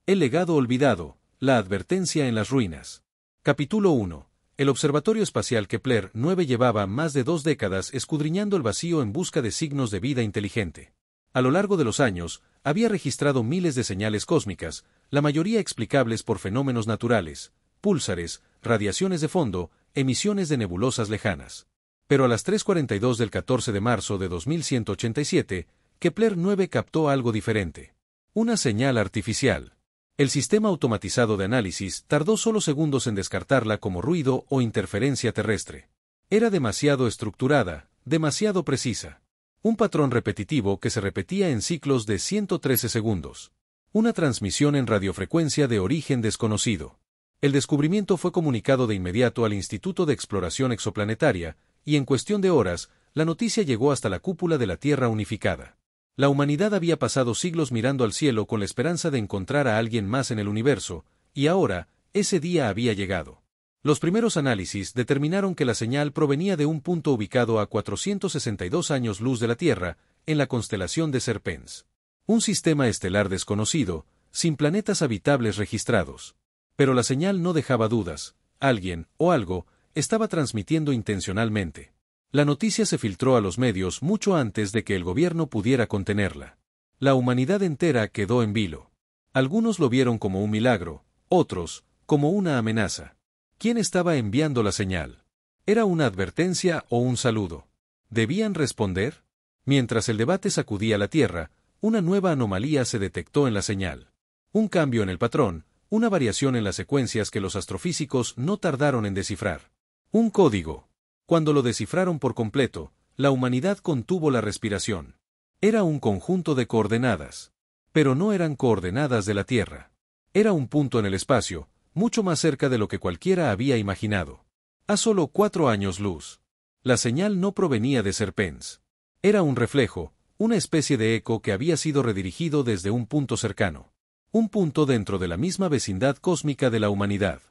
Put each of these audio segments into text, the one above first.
El legado olvidado, la advertencia en las ruinas. Capítulo 1. El Observatorio Espacial Kepler 9 llevaba más de 2 décadas escudriñando el vacío en busca de signos de vida inteligente. A lo largo de los años, había registrado miles de señales cósmicas, la mayoría explicables por fenómenos naturales, púlsares, radiaciones de fondo, emisiones de nebulosas lejanas. Pero a las 3:42 del 14 de marzo de 2187, Kepler 9 captó algo diferente. Una señal artificial. El sistema automatizado de análisis tardó solo segundos en descartarla como ruido o interferencia terrestre. Era demasiado estructurada, demasiado precisa. Un patrón repetitivo que se repetía en ciclos de 113 segundos. Una transmisión en radiofrecuencia de origen desconocido. El descubrimiento fue comunicado de inmediato al Instituto de Exploración Exoplanetaria, y en cuestión de horas, la noticia llegó hasta la cúpula de la Tierra unificada. La humanidad había pasado siglos mirando al cielo con la esperanza de encontrar a alguien más en el universo, y ahora, ese día había llegado. Los primeros análisis determinaron que la señal provenía de un punto ubicado a 462 años luz de la Tierra, en la constelación de Serpens. Un sistema estelar desconocido, sin planetas habitables registrados. Pero la señal no dejaba dudas, alguien, o algo, estaba transmitiendo intencionalmente. La noticia se filtró a los medios mucho antes de que el gobierno pudiera contenerla. La humanidad entera quedó en vilo. Algunos lo vieron como un milagro, otros, como una amenaza. ¿Quién estaba enviando la señal? ¿Era una advertencia o un saludo? ¿Debían responder? Mientras el debate sacudía la Tierra, una nueva anomalía se detectó en la señal. Un cambio en el patrón, una variación en las secuencias que los astrofísicos no tardaron en descifrar. Un código. Cuando lo descifraron por completo, la humanidad contuvo la respiración. Era un conjunto de coordenadas. Pero no eran coordenadas de la Tierra. Era un punto en el espacio, mucho más cerca de lo que cualquiera había imaginado. A solo 4 años luz. La señal no provenía de Serpens. Era un reflejo, una especie de eco que había sido redirigido desde un punto cercano. Un punto dentro de la misma vecindad cósmica de la humanidad.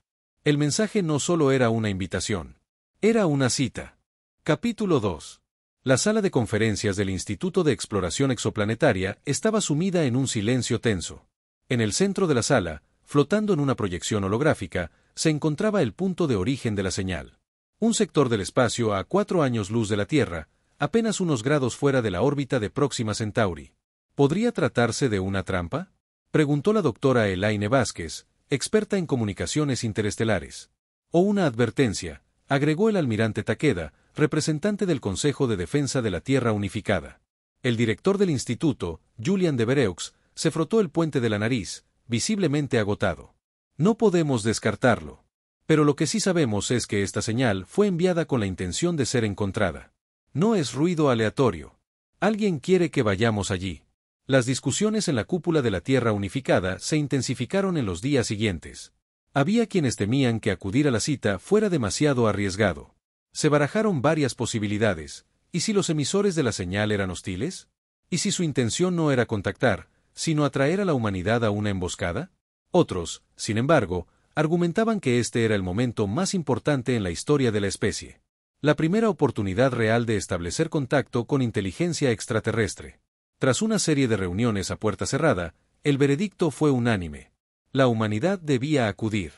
El mensaje no solo era una invitación. Era una cita. Capítulo 2. La sala de conferencias del Instituto de Exploración Exoplanetaria estaba sumida en un silencio tenso. En el centro de la sala, flotando en una proyección holográfica, se encontraba el punto de origen de la señal. Un sector del espacio a 4 años luz de la Tierra, apenas unos grados fuera de la órbita de Próxima Centauri. ¿Podría tratarse de una trampa?, preguntó la doctora Elaine Vázquez, experta en comunicaciones interestelares. O una advertencia, agregó el almirante Takeda, representante del Consejo de Defensa de la Tierra Unificada. El director del instituto, Julian Devereux, se frotó el puente de la nariz, visiblemente agotado. No podemos descartarlo. Pero lo que sí sabemos es que esta señal fue enviada con la intención de ser encontrada. No es ruido aleatorio. Alguien quiere que vayamos allí. Las discusiones en la cúpula de la Tierra Unificada se intensificaron en los días siguientes. Había quienes temían que acudir a la cita fuera demasiado arriesgado. Se barajaron varias posibilidades. ¿Y si los emisores de la señal eran hostiles? ¿Y si su intención no era contactar, sino atraer a la humanidad a una emboscada? Otros, sin embargo, argumentaban que este era el momento más importante en la historia de la especie. La primera oportunidad real de establecer contacto con inteligencia extraterrestre. Tras una serie de reuniones a puerta cerrada, el veredicto fue unánime. La humanidad debía acudir.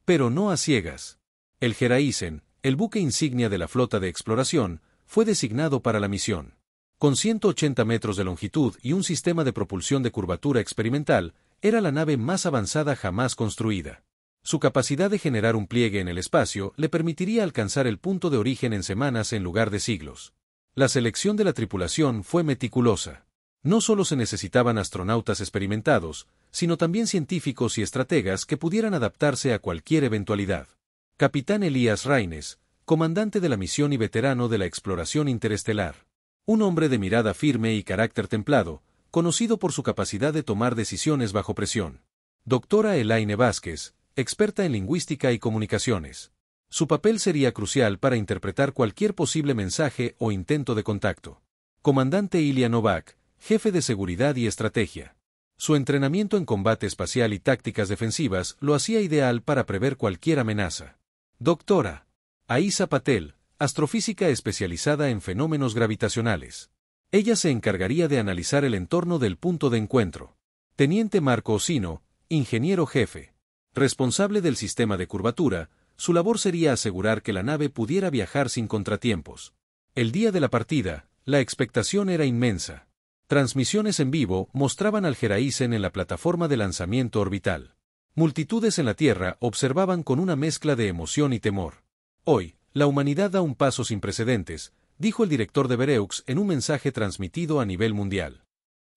Pero no a ciegas. El Geraisen, el buque insignia de la flota de exploración, fue designado para la misión. Con 180 metros de longitud y un sistema de propulsión de curvatura experimental, era la nave más avanzada jamás construida. Su capacidad de generar un pliegue en el espacio le permitiría alcanzar el punto de origen en semanas en lugar de siglos. La selección de la tripulación fue meticulosa. No solo se necesitaban astronautas experimentados, sino también científicos y estrategas que pudieran adaptarse a cualquier eventualidad. Capitán Elías Raines, comandante de la misión y veterano de la exploración interestelar. Un hombre de mirada firme y carácter templado, conocido por su capacidad de tomar decisiones bajo presión. Doctora Elaine Vázquez, experta en lingüística y comunicaciones. Su papel sería crucial para interpretar cualquier posible mensaje o intento de contacto. Comandante Ilya Novak, jefe de seguridad y estrategia. Su entrenamiento en combate espacial y tácticas defensivas lo hacía ideal para prever cualquier amenaza. Doctora Aisa Patel, astrofísica especializada en fenómenos gravitacionales. Ella se encargaría de analizar el entorno del punto de encuentro. Teniente Marco Osino, ingeniero jefe. Responsable del sistema de curvatura, su labor sería asegurar que la nave pudiera viajar sin contratiempos. El día de la partida, la expectación era inmensa. Transmisiones en vivo mostraban al Geraisen en la plataforma de lanzamiento orbital. Multitudes en la Tierra observaban con una mezcla de emoción y temor. Hoy, la humanidad da un paso sin precedentes, dijo el director de Vereux en un mensaje transmitido a nivel mundial.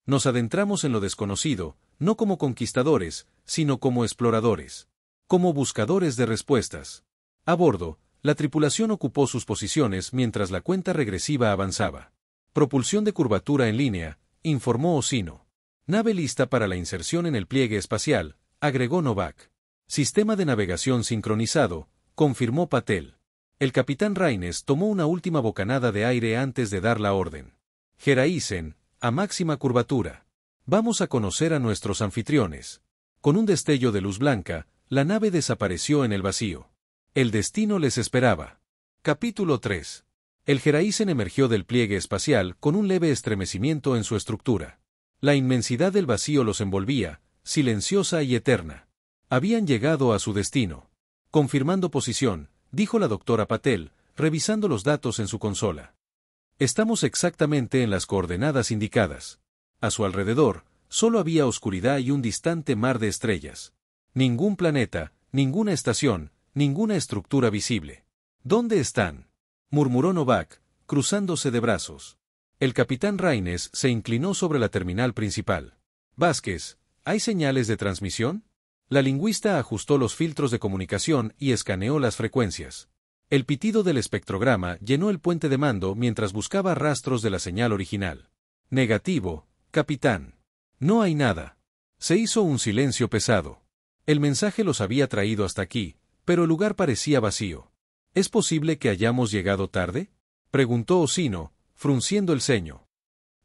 Nos adentramos en lo desconocido, no como conquistadores, sino como exploradores. Como buscadores de respuestas. A bordo, la tripulación ocupó sus posiciones mientras la cuenta regresiva avanzaba. Propulsión de curvatura en línea, informó Ossino. Nave lista para la inserción en el pliegue espacial, agregó Novak. Sistema de navegación sincronizado, confirmó Patel. El capitán Raines tomó una última bocanada de aire antes de dar la orden. Geraisen, a máxima curvatura. Vamos a conocer a nuestros anfitriones. Con un destello de luz blanca, la nave desapareció en el vacío. El destino les esperaba. Capítulo 3. El Geraisen emergió del pliegue espacial con un leve estremecimiento en su estructura. La inmensidad del vacío los envolvía, silenciosa y eterna. Habían llegado a su destino. Confirmando posición, dijo la doctora Patel, revisando los datos en su consola. Estamos exactamente en las coordenadas indicadas. A su alrededor, solo había oscuridad y un distante mar de estrellas. Ningún planeta, ninguna estación, ninguna estructura visible. ¿Dónde están?, murmuró Novak, cruzándose de brazos. El capitán Raines se inclinó sobre la terminal principal. Vázquez, ¿hay señales de transmisión? La lingüista ajustó los filtros de comunicación y escaneó las frecuencias. El pitido del espectrograma llenó el puente de mando mientras buscaba rastros de la señal original. Negativo, capitán. No hay nada. Se hizo un silencio pesado. El mensaje los había traído hasta aquí, pero el lugar parecía vacío. ¿Es posible que hayamos llegado tarde?, preguntó Ossino, frunciendo el ceño.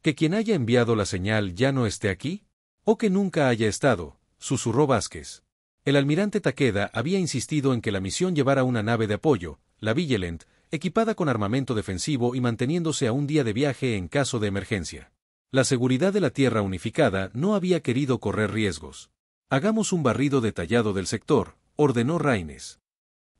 ¿Que quien haya enviado la señal ya no esté aquí? ¿O que nunca haya estado?, susurró Vázquez. El almirante Takeda había insistido en que la misión llevara una nave de apoyo, la Vigilant, equipada con armamento defensivo y manteniéndose a un día de viaje en caso de emergencia. La seguridad de la Tierra unificada no había querido correr riesgos. Hagamos un barrido detallado del sector, ordenó Raines.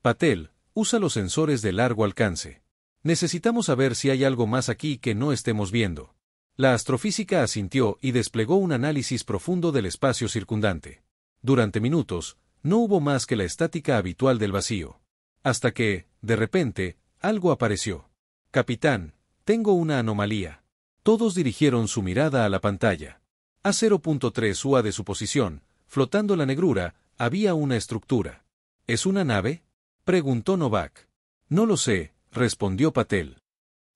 Patel, usa los sensores de largo alcance. Necesitamos saber si hay algo más aquí que no estemos viendo. La astrofísica asintió y desplegó un análisis profundo del espacio circundante. Durante minutos, no hubo más que la estática habitual del vacío. Hasta que, de repente, algo apareció. Capitán, tengo una anomalía. Todos dirigieron su mirada a la pantalla. A 0.3 UA de su posición, flotando en la negrura, había una estructura. ¿Es una nave?, preguntó Novak. No lo sé, respondió Patel.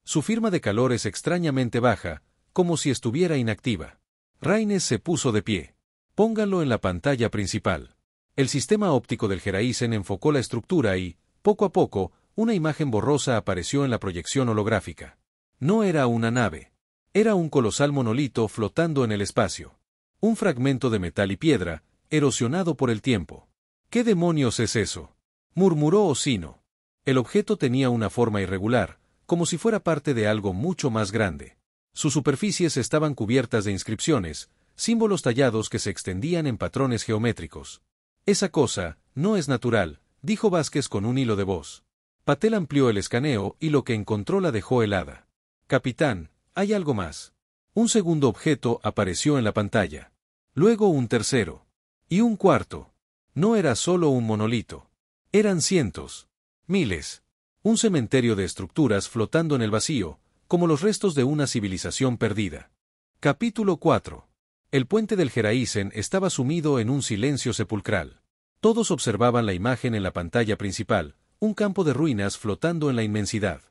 Su firma de calor es extrañamente baja, como si estuviera inactiva. Raines se puso de pie. Pónganlo en la pantalla principal. El sistema óptico del Geraisen enfocó la estructura y, poco a poco, una imagen borrosa apareció en la proyección holográfica. No era una nave. Era un colosal monolito flotando en el espacio. Un fragmento de metal y piedra, erosionado por el tiempo. ¿Qué demonios es eso?, murmuró Ossino. El objeto tenía una forma irregular, como si fuera parte de algo mucho más grande. Sus superficies estaban cubiertas de inscripciones, símbolos tallados que se extendían en patrones geométricos. Esa cosa no es natural, dijo Vázquez con un hilo de voz. Patel amplió el escaneo y lo que encontró la dejó helada. Capitán, hay algo más. Un segundo objeto apareció en la pantalla. Luego un tercero. Y un cuarto. No era solo un monolito. Eran cientos. Miles. Un cementerio de estructuras flotando en el vacío, como los restos de una civilización perdida. Capítulo 4. El puente del Geraisen estaba sumido en un silencio sepulcral. Todos observaban la imagen en la pantalla principal, un campo de ruinas flotando en la inmensidad.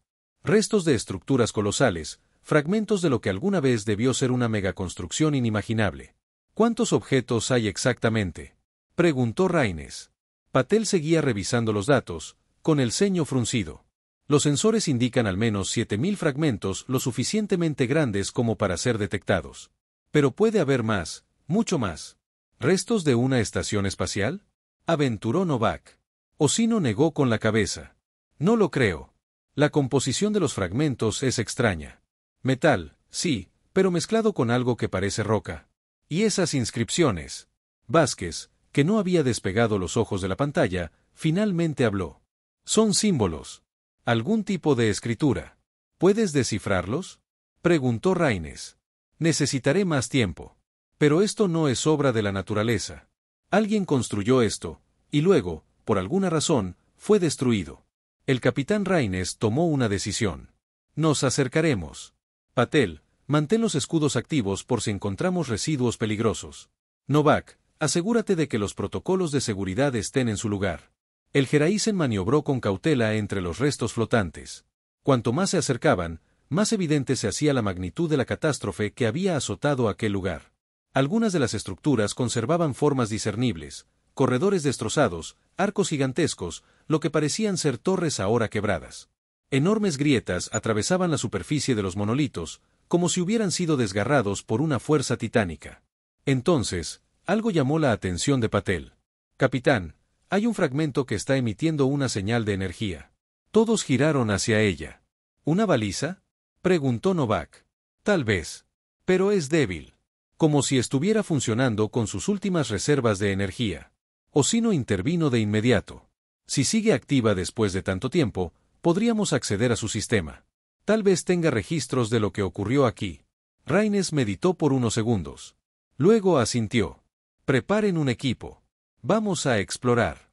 Restos de estructuras colosales, fragmentos de lo que alguna vez debió ser una megaconstrucción inimaginable. ¿Cuántos objetos hay exactamente?, preguntó Raines. Patel seguía revisando los datos, con el ceño fruncido. Los sensores indican al menos 7000 fragmentos lo suficientemente grandes como para ser detectados. Pero puede haber más, mucho más. ¿Restos de una estación espacial?, aventuró Novak. Ossino negó con la cabeza. No lo creo. La composición de los fragmentos es extraña. Metal, sí, pero mezclado con algo que parece roca. ¿Y esas inscripciones? Vázquez, que no había despegado los ojos de la pantalla, finalmente habló. Son símbolos. ¿Algún tipo de escritura? ¿Puedes descifrarlos? Preguntó Raines. Necesitaré más tiempo. Pero esto no es obra de la naturaleza. Alguien construyó esto, y luego, por alguna razón, fue destruido. El capitán Raines tomó una decisión. Nos acercaremos. Patel, mantén los escudos activos por si encontramos residuos peligrosos. Novak, asegúrate de que los protocolos de seguridad estén en su lugar. El Geraisen maniobró con cautela entre los restos flotantes. Cuanto más se acercaban, más evidente se hacía la magnitud de la catástrofe que había azotado aquel lugar. Algunas de las estructuras conservaban formas discernibles, corredores destrozados, arcos gigantescos, lo que parecían ser torres ahora quebradas. Enormes grietas atravesaban la superficie de los monolitos, como si hubieran sido desgarrados por una fuerza titánica. Entonces, algo llamó la atención de Patel. Capitán, hay un fragmento que está emitiendo una señal de energía. Todos giraron hacia ella. ¿Una baliza? Preguntó Novak. Tal vez. Pero es débil. Como si estuviera funcionando con sus últimas reservas de energía. Ossino intervino de inmediato. Si sigue activa después de tanto tiempo, podríamos acceder a su sistema. Tal vez tenga registros de lo que ocurrió aquí. Raines meditó por unos segundos. Luego asintió. Preparen un equipo. Vamos a explorar.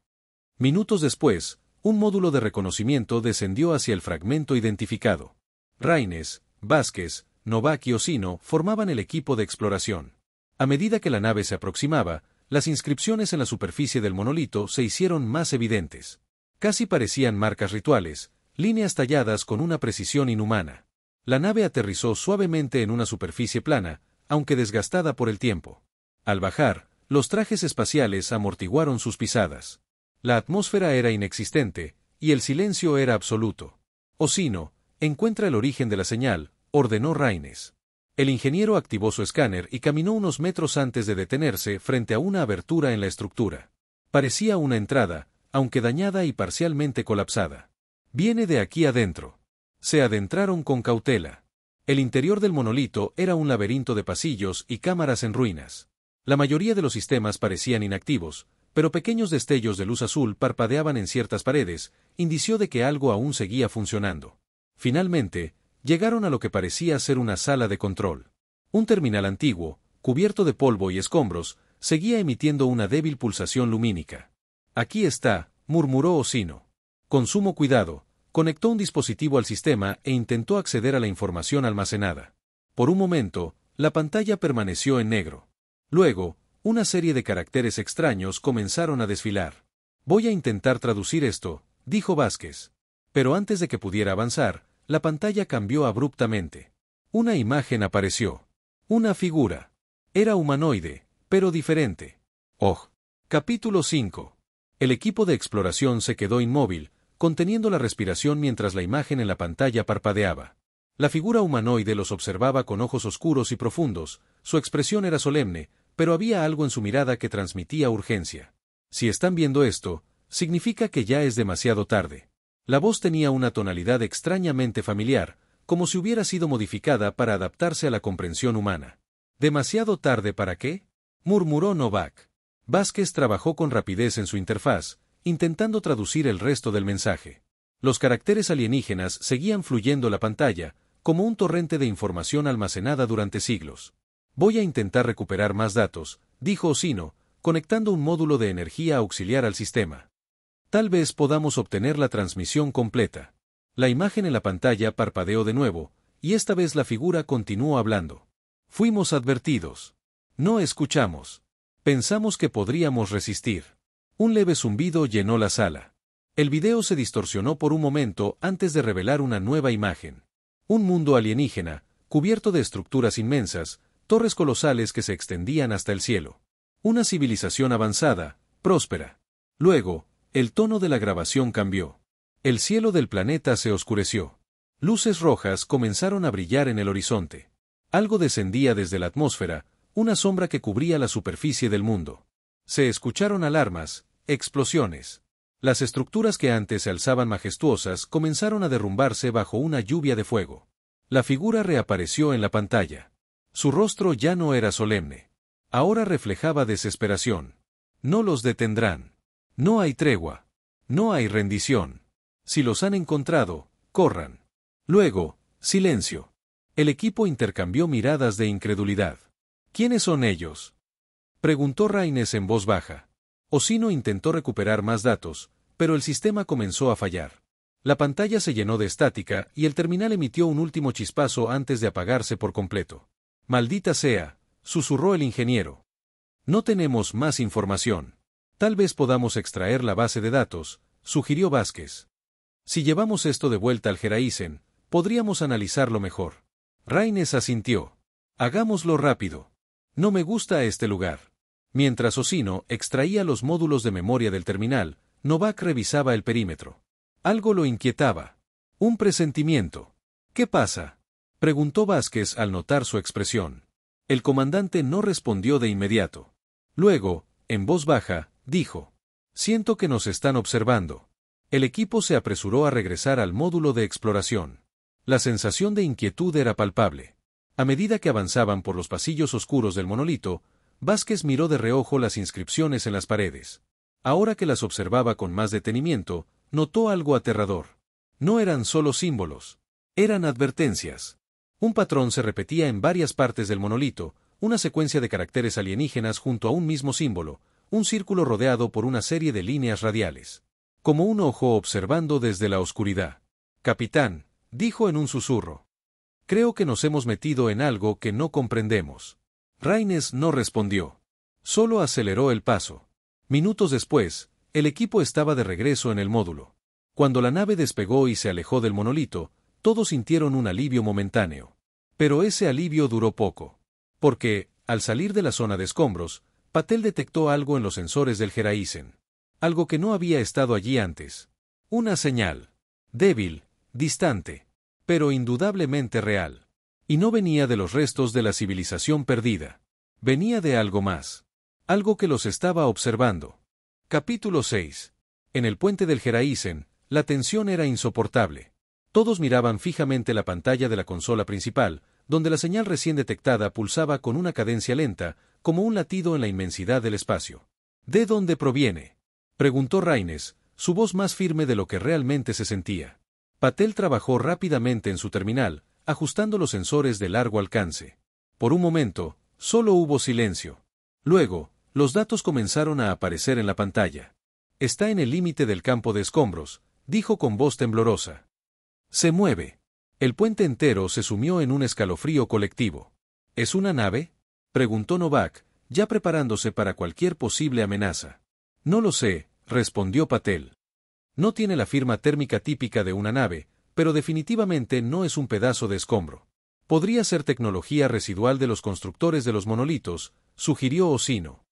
Minutos después, un módulo de reconocimiento descendió hacia el fragmento identificado. Raines, Vázquez, Novak y Ossino formaban el equipo de exploración. A medida que la nave se aproximaba, las inscripciones en la superficie del monolito se hicieron más evidentes. Casi parecían marcas rituales, líneas talladas con una precisión inhumana. La nave aterrizó suavemente en una superficie plana, aunque desgastada por el tiempo. Al bajar, los trajes espaciales amortiguaron sus pisadas. La atmósfera era inexistente, y el silencio era absoluto. Ossino, encuentra el origen de la señal, ordenó Raines. El ingeniero activó su escáner y caminó unos metros antes de detenerse frente a una abertura en la estructura. Parecía una entrada, aunque dañada y parcialmente colapsada. Viene de aquí adentro. Se adentraron con cautela. El interior del monolito era un laberinto de pasillos y cámaras en ruinas. La mayoría de los sistemas parecían inactivos, pero pequeños destellos de luz azul parpadeaban en ciertas paredes, indicio de que algo aún seguía funcionando. Finalmente, llegaron a lo que parecía ser una sala de control. Un terminal antiguo, cubierto de polvo y escombros, seguía emitiendo una débil pulsación lumínica. Aquí está, murmuró Ossino. Con sumo cuidado, conectó un dispositivo al sistema e intentó acceder a la información almacenada. Por un momento, la pantalla permaneció en negro. Luego, una serie de caracteres extraños comenzaron a desfilar. Voy a intentar traducir esto, dijo Vázquez. Pero antes de que pudiera avanzar, la pantalla cambió abruptamente. Una imagen apareció. Una figura. Era humanoide, pero diferente. Oh. Capítulo 5. El equipo de exploración se quedó inmóvil, conteniendo la respiración mientras la imagen en la pantalla parpadeaba. La figura humanoide los observaba con ojos oscuros y profundos, su expresión era solemne, pero había algo en su mirada que transmitía urgencia. Si están viendo esto, significa que ya es demasiado tarde. La voz tenía una tonalidad extrañamente familiar, como si hubiera sido modificada para adaptarse a la comprensión humana. ¿Demasiado tarde para qué?, murmuró Novak. Vázquez trabajó con rapidez en su interfaz, intentando traducir el resto del mensaje. Los caracteres alienígenas seguían fluyendo la pantalla, como un torrente de información almacenada durante siglos. Voy a intentar recuperar más datos, dijo Ossino, conectando un módulo de energía auxiliar al sistema. Tal vez podamos obtener la transmisión completa. La imagen en la pantalla parpadeó de nuevo, y esta vez la figura continuó hablando. Fuimos advertidos. No escuchamos. Pensamos que podríamos resistir. Un leve zumbido llenó la sala. El video se distorsionó por un momento antes de revelar una nueva imagen. Un mundo alienígena, cubierto de estructuras inmensas, torres colosales que se extendían hasta el cielo. Una civilización avanzada, próspera. Luego, el tono de la grabación cambió. El cielo del planeta se oscureció. Luces rojas comenzaron a brillar en el horizonte. Algo descendía desde la atmósfera, una sombra que cubría la superficie del mundo. Se escucharon alarmas, explosiones. Las estructuras que antes se alzaban majestuosas comenzaron a derrumbarse bajo una lluvia de fuego. La figura reapareció en la pantalla. Su rostro ya no era solemne. Ahora reflejaba desesperación. No los detendrán. No hay tregua. No hay rendición. Si los han encontrado, corran. Luego, silencio. El equipo intercambió miradas de incredulidad. ¿Quiénes son ellos?, preguntó Raines en voz baja. Ossino intentó recuperar más datos, pero el sistema comenzó a fallar. La pantalla se llenó de estática y el terminal emitió un último chispazo antes de apagarse por completo. «Maldita sea», susurró el ingeniero. «No tenemos más información. Tal vez podamos extraer la base de datos», sugirió Vázquez. «Si llevamos esto de vuelta al Geraisen, podríamos analizarlo mejor». Raines asintió. «Hagámoslo rápido. No me gusta este lugar». Mientras Ossino extraía los módulos de memoria del terminal, Novak revisaba el perímetro. Algo lo inquietaba. Un presentimiento. «¿Qué pasa?», preguntó Vázquez al notar su expresión. El comandante no respondió de inmediato. Luego, en voz baja, dijo: «Siento que nos están observando». El equipo se apresuró a regresar al módulo de exploración. La sensación de inquietud era palpable. A medida que avanzaban por los pasillos oscuros del monolito, Vázquez miró de reojo las inscripciones en las paredes. Ahora que las observaba con más detenimiento, notó algo aterrador. No eran solo símbolos. Eran advertencias. Un patrón se repetía en varias partes del monolito, una secuencia de caracteres alienígenas junto a un mismo símbolo, un círculo rodeado por una serie de líneas radiales. Como un ojo observando desde la oscuridad. «Capitán», dijo en un susurro. «Creo que nos hemos metido en algo que no comprendemos». Raines no respondió. Solo aceleró el paso. Minutos después, el equipo estaba de regreso en el módulo. Cuando la nave despegó y se alejó del monolito, todos sintieron un alivio momentáneo. Pero ese alivio duró poco. Porque, al salir de la zona de escombros, Patel detectó algo en los sensores del Geraisen. Algo que no había estado allí antes. Una señal. Débil, distante, pero indudablemente real. Y no venía de los restos de la civilización perdida. Venía de algo más. Algo que los estaba observando. Capítulo 6. En el puente del Geraisen, la tensión era insoportable. Todos miraban fijamente la pantalla de la consola principal, donde la señal recién detectada pulsaba con una cadencia lenta, como un latido en la inmensidad del espacio. «¿De dónde proviene?», preguntó Raines, su voz más firme de lo que realmente se sentía. Patel trabajó rápidamente en su terminal, ajustando los sensores de largo alcance. Por un momento, solo hubo silencio. Luego, los datos comenzaron a aparecer en la pantalla. «Está en el límite del campo de escombros», dijo con voz temblorosa. «Se mueve». El puente entero se sumió en un escalofrío colectivo. «¿Es una nave?», preguntó Novak, ya preparándose para cualquier posible amenaza. «No lo sé», respondió Patel. «No tiene la firma térmica típica de una nave, pero definitivamente no es un pedazo de escombro. Podría ser tecnología residual de los constructores de los monolitos», sugirió Ossino.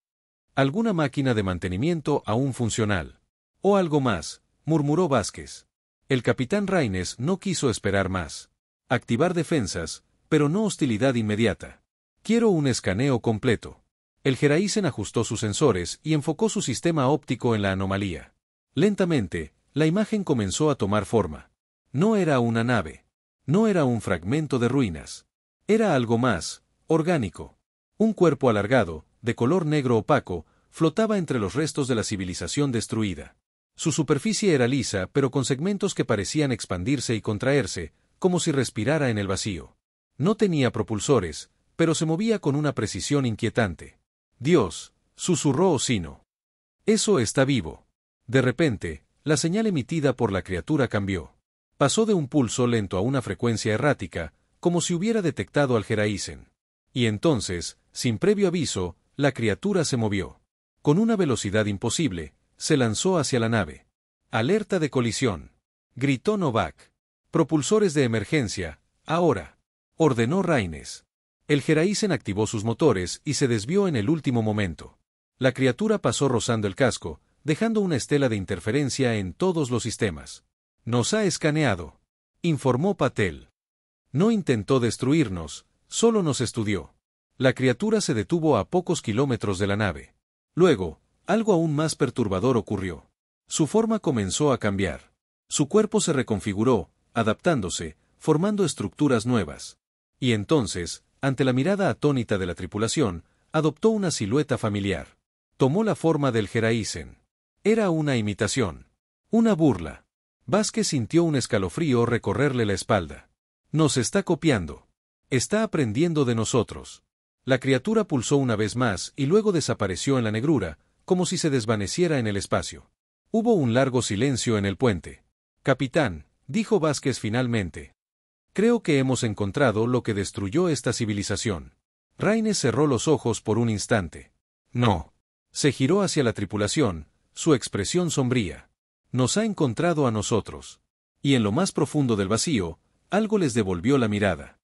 «Alguna máquina de mantenimiento aún funcional. O algo más», murmuró Vázquez. El capitán Raines no quiso esperar más. «Activar defensas, pero no hostilidad inmediata. Quiero un escaneo completo». El Geraisen ajustó sus sensores y enfocó su sistema óptico en la anomalía. Lentamente, la imagen comenzó a tomar forma. No era una nave. No era un fragmento de ruinas. Era algo más, orgánico. Un cuerpo alargado, de color negro opaco, flotaba entre los restos de la civilización destruida. Su superficie era lisa, pero con segmentos que parecían expandirse y contraerse, como si respirara en el vacío. No tenía propulsores, pero se movía con una precisión inquietante. «Dios», susurró Ossino. «Eso está vivo». De repente, la señal emitida por la criatura cambió. Pasó de un pulso lento a una frecuencia errática, como si hubiera detectado al Geraisen. Y entonces, sin previo aviso, la criatura se movió. Con una velocidad imposible, se lanzó hacia la nave. «Alerta de colisión», gritó Novak. «Propulsores de emergencia, ahora», ordenó Raines. El Geraisen activó sus motores y se desvió en el último momento. La criatura pasó rozando el casco, dejando una estela de interferencia en todos los sistemas. «Nos ha escaneado», informó Patel. «No intentó destruirnos, solo nos estudió». La criatura se detuvo a pocos kilómetros de la nave. Luego, algo aún más perturbador ocurrió. Su forma comenzó a cambiar. Su cuerpo se reconfiguró, adaptándose, formando estructuras nuevas. Y entonces, ante la mirada atónita de la tripulación, adoptó una silueta familiar. Tomó la forma del Geraisen. Era una imitación. Una burla. Vázquez sintió un escalofrío recorrerle la espalda. Nos está copiando. Está aprendiendo de nosotros. La criatura pulsó una vez más y luego desapareció en la negrura, como si se desvaneciera en el espacio. Hubo un largo silencio en el puente. Capitán, dijo Vázquez finalmente. Creo que hemos encontrado lo que destruyó esta civilización. Raines cerró los ojos por un instante. No. Se giró hacia la tripulación, su expresión sombría. Nos ha encontrado a nosotros. Y en lo más profundo del vacío, algo les devolvió la mirada.